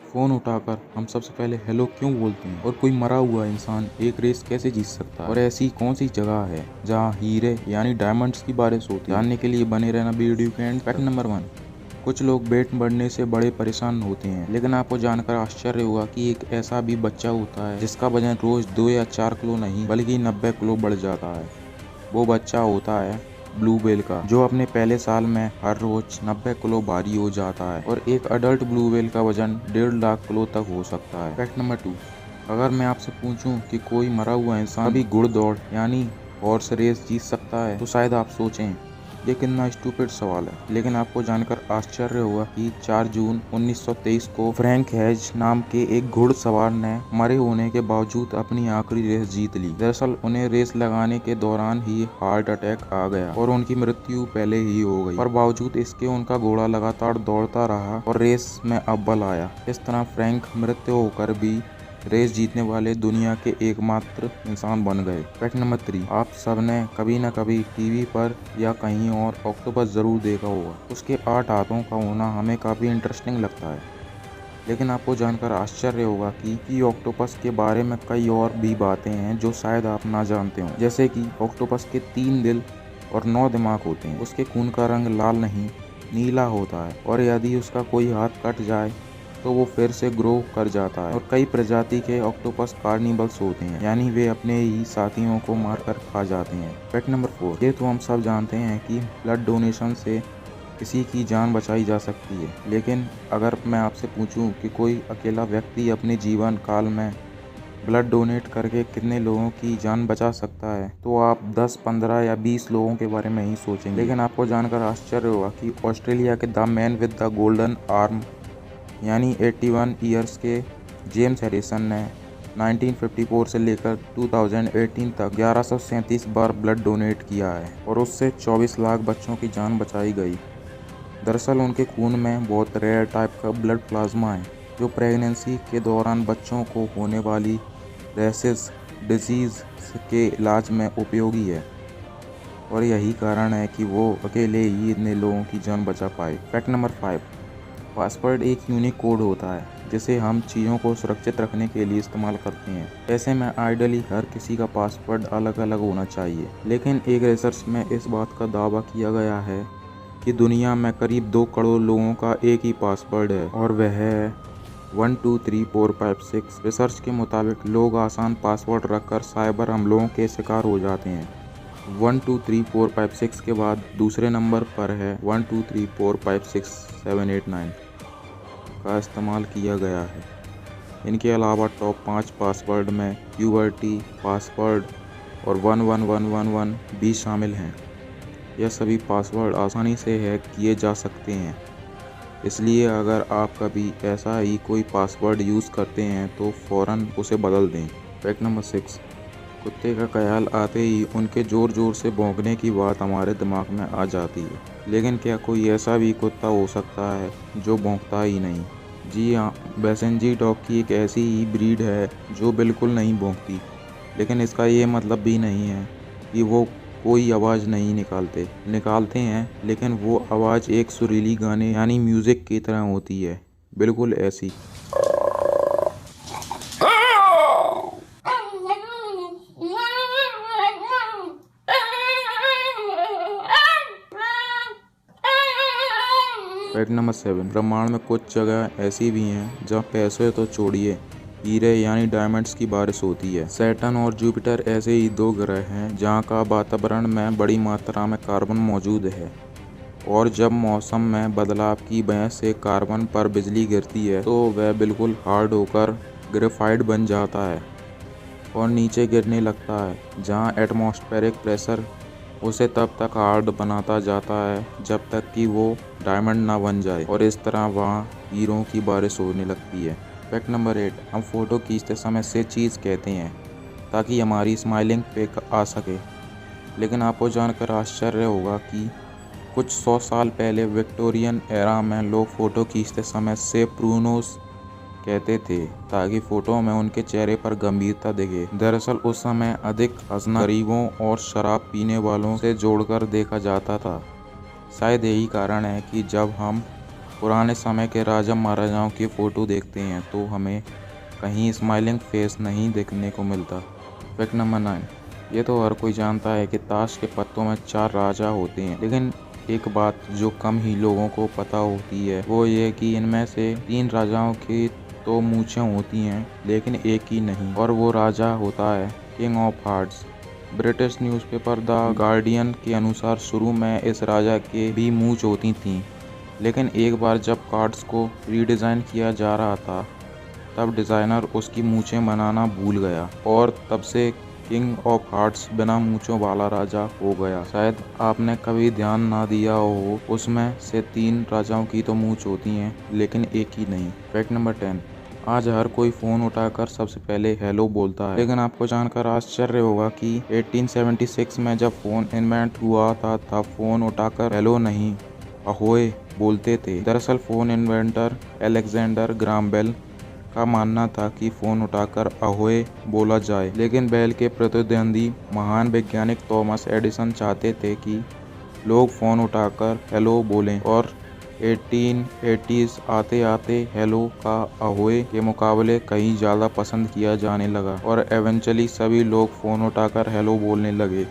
Phone उठाकर हम सबसे पहले हेलो क्यों बोलते हैं और कोई मरा हुआ इंसान एक रेस कैसे जीत सकता है और ऐसी कौन सी जगह है जहां हीरे यानी डायमंड्स की बारिश होती है। जानने के लिए बने रहना वीडियो के एंड। फैक्ट नंबर 1, कुछ लोग वेट बढ़ने से बड़े परेशान होते हैं, लेकिन आपको जानकर आश्चर्य होगा कि एक ऐसा भी बच्चा होता है जिसका वजन रोज 2 या 4 किलो नहीं बल्कि 90 किलो बढ़ जाता है। वो बच्चा होता है ब्लू व्हेल का, जो अपने पहले साल में हर रोज 90 किलो भारी हो जाता है और एक अडल्ट ब्लू व्हेल का वजन 1.5 लाख किलो तक हो सकता है। फैक्ट नंबर 2, अगर मैं आपसे पूछूं कि कोई मरा हुआ इंसान भी घुड़दौड़ यानी हॉर्स रेस जीत सकता है तो शायद आप सोचें ये कितना स्टूपिड सवाल है, लेकिन आपको जानकर आश्चर्य होगा कि 4 जून 1923 को फ्रैंक हेज नाम के एक घुड़सवार ने मरे होने के बावजूद अपनी आखिरी रेस जीत ली। दरअसल उन्हें रेस लगाने के दौरान ही हार्ट अटैक आ गया और उनकी मृत्यु पहले ही हो गई, पर बावजूद इसके उनका घोड़ा लगातार दौड़ता रहा और रेस में अव्वल आया। इस तरह फ्रैंक मृत्यु होकर भी रेस जीतने वाले दुनिया के एकमात्र इंसान बन गए। फैक्ट नंबर 3, आप सबने कभी न कभी टीवी पर या कहीं और ऑक्टोपस जरूर देखा होगा। उसके 8 हाथों का होना हमें काफी इंटरेस्टिंग लगता है, लेकिन आपको जानकर आश्चर्य होगा कि ऑक्टोपस के बारे में कई और भी बातें हैं जो शायद आप ना जानते हो। जैसे कि ऑक्टोपस के 3 दिल और 9 दिमाग होते हैं। उसके खून का रंग लाल नहीं नीला होता है और यदि उसका कोई हाथ कट जाए तो वो फिर से ग्रो कर जाता है। और कई प्रजाति के ऑक्टोपस कार्निवल्स होते हैं, यानी वे अपने ही साथियों को मारकर खा जाते हैं। फैक्ट नंबर 4, ये तो हम सब जानते हैं कि ब्लड डोनेशन से किसी की जान बचाई जा सकती है, लेकिन अगर मैं आपसे पूछूं कि कोई अकेला व्यक्ति अपने जीवन काल में ब्लड डोनेट करके कितने लोगों की जान बचा सकता है, तो आप 10, 15 या 20 लोगों के बारे में ही सोचेंगे। लेकिन आपको जानकर आश्चर्य होगा कि ऑस्ट्रेलिया के the man with the golden arm यानी 81 ईयर्स के जेम्स हैरिसन ने 1954 से लेकर 2018 तक 1137 बार ब्लड डोनेट किया है और उससे 24 लाख बच्चों की जान बचाई गई। दरअसल उनके खून में बहुत रेयर टाइप का ब्लड प्लाज्मा है जो प्रेगनेंसी के दौरान बच्चों को होने वाली रेसिस डिजीज़ के इलाज में उपयोगी है और यही कारण है कि वो अकेले ही इतने लोगों की जान बचा पाए। फैक्ट नंबर 5, पासवर्ड एक यूनिक कोड होता है जिसे हम चीज़ों को सुरक्षित रखने के लिए इस्तेमाल करते हैं। ऐसे में आइडियली हर किसी का पासवर्ड अलग अलग होना चाहिए, लेकिन एक रिसर्च में इस बात का दावा किया गया है कि दुनिया में करीब 2 करोड़ लोगों का एक ही पासवर्ड है और वह है 1 2 3 4 5 6। रिसर्च के मुताबिक लोग आसान पासवर्ड रखकर साइबर हमलों के शिकार हो जाते हैं। 1 2 3 4 5 6 के बाद दूसरे नंबर पर है 1 2 3 4 5 6 7 8 9 का इस्तेमाल किया गया है। इनके अलावा टॉप 5 पासवर्ड में QWERTY पासवर्ड और 11111 भी शामिल हैं। यह सभी पासवर्ड आसानी से हैक किए जा सकते हैं, इसलिए अगर आप कभी ऐसा ही कोई पासवर्ड यूज़ करते हैं तो फ़ौरन उसे बदल दें। फैक्ट नंबर 6, कुत्ते का ख्याल आते ही उनके ज़ोर ज़ोर से भौंकने की बात हमारे दिमाग में आ जाती है, लेकिन क्या कोई ऐसा भी कुत्ता हो सकता है जो भौंकता ही नहीं? जी हाँ, बेसेंजी डॉग की एक ऐसी ही ब्रीड है जो बिल्कुल नहीं भौंकती, लेकिन इसका ये मतलब भी नहीं है कि वो कोई आवाज़ नहीं निकालते हैं, लेकिन वो आवाज़ एक सुरीली गाने यानी म्यूज़िक की तरह होती है, बिल्कुल ऐसी। फैक्ट नंबर 7, ब्रह्मांड में कुछ जगह ऐसी भी हैं जहाँ पैसे तो छोड़िए हीरे यानी डायमंड्स की बारिश होती है। सैटर्न और जुपिटर ऐसे ही 2 ग्रह हैं जहाँ का वातावरण में बड़ी मात्रा में कार्बन मौजूद है और जब मौसम में बदलाव की वजह से कार्बन पर बिजली गिरती है तो वह बिल्कुल हार्ड होकर ग्रेफाइट बन जाता है और नीचे गिरने लगता है, जहाँ एटमॉस्फेरिक प्रेशर उसे तब तक हार्ड बनाता जाता है जब तक कि वो डायमंड ना बन जाए और इस तरह वहाँ हीरों की बारिश होने लगती है। फैक्ट नंबर 8, हम फ़ोटो खींचते समय से चीज़ कहते हैं ताकि हमारी स्माइलिंग पिक आ सके, लेकिन आपको जानकर आश्चर्य होगा कि कुछ 100 साल पहले विक्टोरियन एरा में लोग फ़ोटो खींचते समय से प्रूनोस कहते थे ताकि फ़ोटो में उनके चेहरे पर गंभीरता दिखे। दरअसल उस समय अधिक हंसना गरीबों और शराब पीने वालों से जोड़कर देखा जाता था। शायद यही कारण है कि जब हम पुराने समय के राजा महाराजाओं की फ़ोटो देखते हैं तो हमें कहीं स्माइलिंग फेस नहीं देखने को मिलता। फैक्ट नंबर 9, ये तो हर कोई जानता है कि ताश के पत्तों में 4 राजा होते हैं, लेकिन एक बात जो कम ही लोगों को पता होती है वो ये कि इनमें से 3 राजाओं की तो मूछें होती हैं लेकिन एक ही नहीं, और वो राजा होता है king of hearts. British newspaper the guardian के अनुसार शुरू में इस राजा के भी मूछ होती थीं, लेकिन एक बार जब कार्ड्स को रीडिज़ाइन किया जा रहा था तब डिज़ाइनर उसकी मूछें बनाना भूल गया और तब से किंग ऑफ हार्ट्स बिना मूछों वाला राजा हो गया। शायद आपने कभी ध्यान ना दिया हो, उसमें से 3 राजाओं की तो मूछ होती हैं लेकिन एक ही नहीं। फैक्ट नंबर 10, आज हर कोई फ़ोन उठाकर सबसे पहले हेलो बोलता है, लेकिन आपको जानकर आश्चर्य होगा कि 1876 में जब फ़ोन इन्वेंट हुआ था तब फ़ोन उठाकर हेलो नहीं अहोय बोलते थे। दरअसल phone inventor Alexander Graham Bell का मानना था कि फ़ोन उठाकर अहोय बोला जाए, लेकिन बेल के प्रतिद्वंदी महान वैज्ञानिक थॉमस एडिसन चाहते थे कि लोग फ़ोन उठाकर हेलो बोलें, और 1880s आते आते हेलो का अहोय के मुकाबले कहीं ज़्यादा पसंद किया जाने लगा और एवेंचुअली सभी लोग फ़ोन उठाकर हेलो बोलने लगे।